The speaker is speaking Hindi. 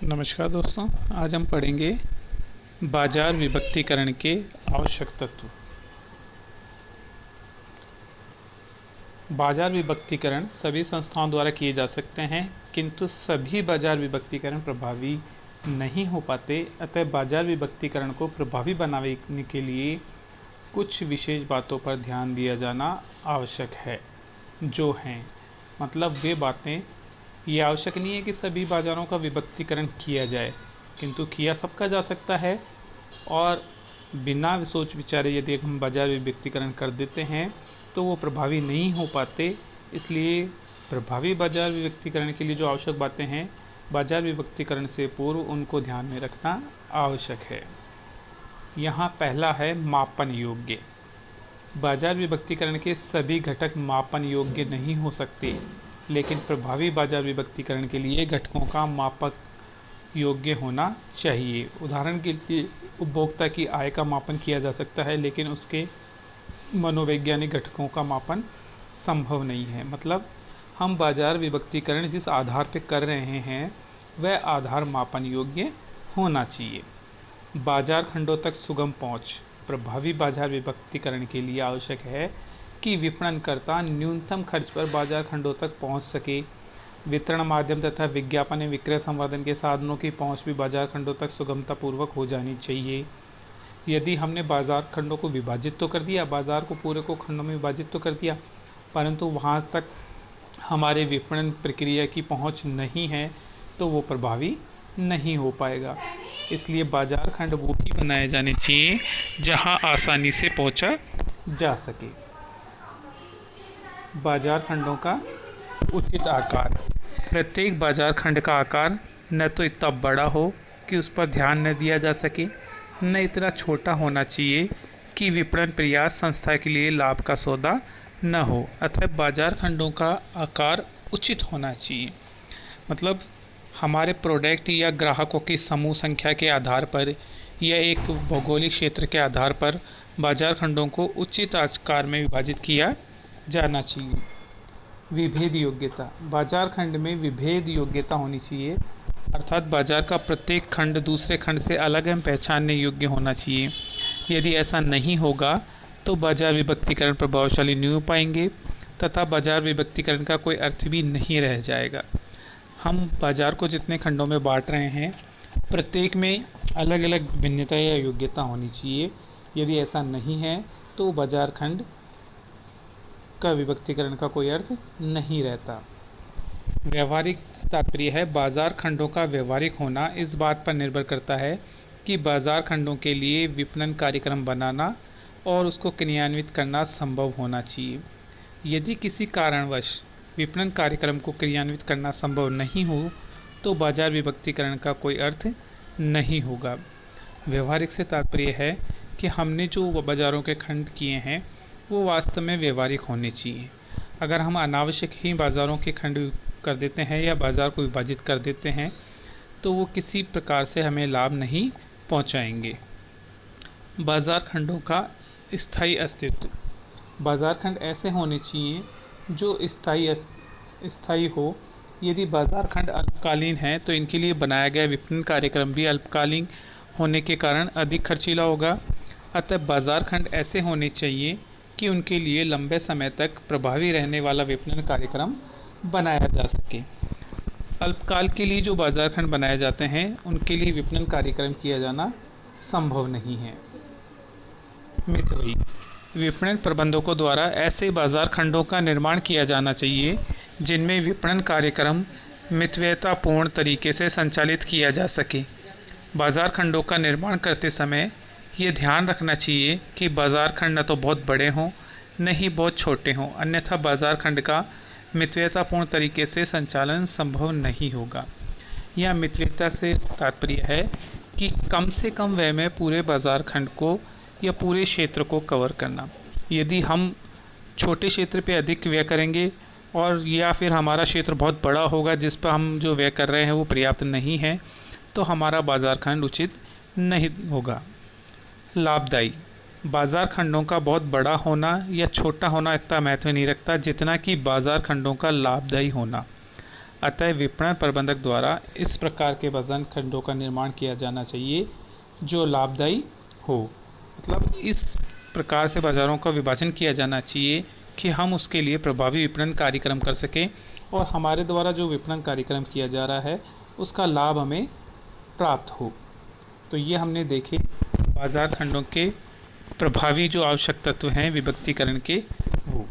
नमस्कार दोस्तों, आज हम पढ़ेंगे बाजार विभक्तीकरण के आवश्यक तत्व। बाजार विभक्तीकरण सभी संस्थाओं द्वारा किए जा सकते हैं, किंतु सभी बाजार विभक्तीकरण प्रभावी नहीं हो पाते। अतः बाजार विभक्तीकरण को प्रभावी बनाने के लिए कुछ विशेष बातों पर ध्यान दिया जाना आवश्यक है। जो हैं मतलब वे बातें, ये आवश्यक नहीं है कि सभी बाजारों का विभक्तीकरण किया जाए, किंतु किया सबका जा सकता है। और बिना सोच विचारे यदि हम बाजार विभक्तीकरण कर देते हैं तो वो प्रभावी नहीं हो पाते। इसलिए प्रभावी बाजार विभक्तीकरण के लिए जो आवश्यक बातें हैं, बाजार विभक्तीकरण से पूर्व उनको ध्यान में रखना आवश्यक है। यहाँ पहला है मापन योग्य। बाजार विभक्तीकरण के सभी घटक मापन योग्य नहीं हो सकते, लेकिन प्रभावी बाजार विभक्तीकरण के लिए घटकों का मापक योग्य होना चाहिए। उदाहरण के लिए उपभोक्ता की आय का मापन किया जा सकता है, लेकिन उसके मनोवैज्ञानिक घटकों का मापन संभव नहीं है। मतलब हम बाजार विभक्तीकरण जिस आधार पर कर रहे हैं वह आधार मापन योग्य होना चाहिए। बाजार खंडों तक सुगम पहुंच प्रभावी बाजार विभक्तीकरण के लिए आवश्यक है कि विपणनकर्ता न्यूनतम खर्च पर बाजार खंडों तक पहुंच सके। वितरण माध्यम तथा विज्ञापन एवं विक्रय संवर्धन के साधनों की पहुंच भी बाजार खंडों तक सुगमतापूर्वक हो जानी चाहिए। यदि हमने बाजार खंडों को विभाजित तो कर दिया, बाजार को पूरे को खंडों में विभाजित तो कर दिया, परंतु वहां तक हमारे विपणन प्रक्रिया की पहुँच नहीं है तो वो प्रभावी नहीं हो पाएगा। इसलिए बाजार खंड वो ही बनाए जाने चाहिए जहां आसानी से पहुंचा जा सके। बाजार खंडों का उचित आकार। प्रत्येक बाजार खंड का आकार न तो इतना बड़ा हो कि उस पर ध्यान न दिया जा सके, न इतना छोटा होना चाहिए कि विपणन प्रयास संस्था के लिए लाभ का सौदा न हो। अतः बाजार खंडों का आकार उचित होना चाहिए। मतलब हमारे प्रोडक्ट या ग्राहकों की समूह संख्या के आधार पर या एक भौगोलिक क्षेत्र के आधार पर बाजार खंडों को उचित आकार में विभाजित किया जाना चाहिए। विभेद योग्यता। बाजार खंड में विभेद योग्यता होनी चाहिए, अर्थात बाजार का प्रत्येक खंड दूसरे खंड से अलग एवं पहचानने योग्य होना चाहिए। यदि ऐसा नहीं होगा तो बाजार विभक्तीकरण प्रभावशाली नहीं हो पाएंगे तथा बाजार विभक्तीकरण का कोई अर्थ भी नहीं रह जाएगा। हम बाजार को जितने खंडों में बांट रहे हैं, प्रत्येक में अलग अलग भिन्नता या योग्यता होनी चाहिए। यदि ऐसा नहीं है तो बाजार खंड का विभक्तीकरण का कोई अर्थ नहीं रहता। व्यवहारिक तात्पर्य है, बाजार खंडों का व्यवहारिक होना इस बात पर निर्भर करता है कि बाजार खंडों के लिए विपणन कार्यक्रम बनाना और उसको क्रियान्वित करना संभव होना चाहिए। यदि किसी कारणवश विपणन कार्यक्रम को क्रियान्वित करना संभव नहीं हो तो बाजार विभक्तीकरण का कोई अर्थ नहीं होगा। व्यवहारिक से तात्पर्य है कि हमने जो बाजारों के खंड किए हैं वो वास्तव में व्यवहारिक होने चाहिए। अगर हम अनावश्यक ही बाज़ारों के खंड कर देते हैं या बाज़ार को विभाजित कर देते हैं तो वो किसी प्रकार से हमें लाभ नहीं पहुंचाएंगे। बाज़ार खंडों का स्थायी अस्तित्व। बाज़ार खंड ऐसे होने चाहिए जो स्थायी हो। यदि बाज़ार खंड अल्पकालीन है तो इनके लिए बनाया गया विपणन कार्यक्रम भी अल्पकालीन होने के कारण अधिक खर्चीला होगा। अतः बाज़ार खंड ऐसे होने चाहिए कि उनके लिए लंबे समय तक प्रभावी रहने वाला विपणन कार्यक्रम बनाया जा सके। अल्पकाल के लिए जो बाज़ार खंड बनाए जाते हैं उनके लिए विपणन कार्यक्रम किया जाना संभव नहीं है। मितव्ययी। विपणन प्रबंधकों द्वारा ऐसे बाज़ार खंडों का निर्माण किया जाना चाहिए जिनमें विपणन कार्यक्रम मितव्ययितापूर्ण तरीके से संचालित किया जा सके। बाज़ार खंडों का निर्माण करते समय ये ध्यान रखना चाहिए कि बाज़ार खंड न तो बहुत बड़े हों न ही बहुत छोटे हों, अन्यथा बाज़ार खंड का मितव्ययितापूर्ण तरीके से संचालन संभव नहीं होगा। यह मितव्ययिता से तात्पर्य है कि कम से कम व्यय में पूरे बाज़ार खंड को या पूरे क्षेत्र को कवर करना। यदि हम छोटे क्षेत्र पे अधिक व्यय करेंगे और या फिर हमारा क्षेत्र बहुत बड़ा होगा जिस पर हम जो व्यय कर रहे हैं वो पर्याप्त नहीं है तो हमारा बाज़ार खंड उचित नहीं होगा। लाभदायी। बाज़ार खंडों का बहुत बड़ा होना या छोटा होना इतना महत्व नहीं रखता जितना कि बाज़ार खंडों का लाभदायी होना। अतः विपणन प्रबंधक द्वारा इस प्रकार के बाजार खंडों का निर्माण किया जाना चाहिए जो लाभदायी हो। मतलब इस प्रकार से बाज़ारों का विभाजन किया जाना चाहिए कि हम उसके लिए प्रभावी विपणन कार्यक्रम कर सकें और हमारे द्वारा जो विपणन कार्यक्रम किया जा रहा है उसका लाभ हमें प्राप्त हो। तो ये हमने देखे बाजार खंडों के प्रभावी जो आवश्यक तत्व हैं विभक्तिकरण के वो।